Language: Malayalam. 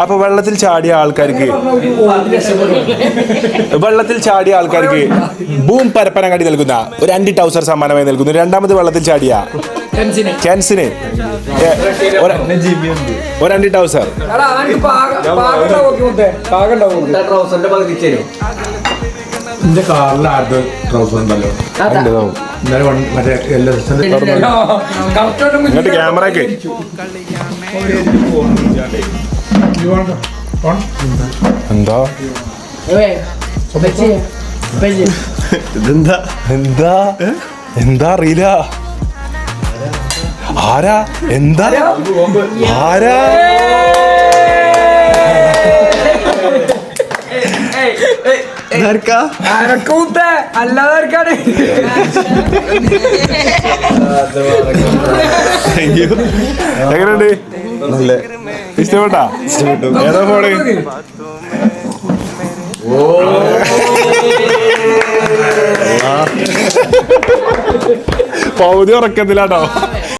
അപ്പൊ വെള്ളത്തിൽ ചാടിയ ആൾക്കാർക്ക് ബൂം പരപ്പനങ്ങാടി നൽകുന്ന ഒരു 2 ടൗസർ സമ്മാനമായി നൽകുന്നു. രണ്ടാമത് വെള്ളത്തിൽ ചാടിയ കെൻസിന് ഒരു 2 ടൗസർ. എന്റെ കാറിൽ ആരുടെ ട്രൗസർ ഉണ്ടല്ലോ ഇങ്ങോട്ട് ക്യാമറക്ക് എന്താ ഇതെന്താ എന്താ എന്താ അറിയില്ല. ആരാ എന്താ ആരാ അല്ലാതെ എങ്ങനെയുണ്ട്? നല്ല ഇഷ്ടപ്പെട്ടാ? ഏതാ ഫോണ്? പൗതി ഉറക്കത്തിലാട്ടോ.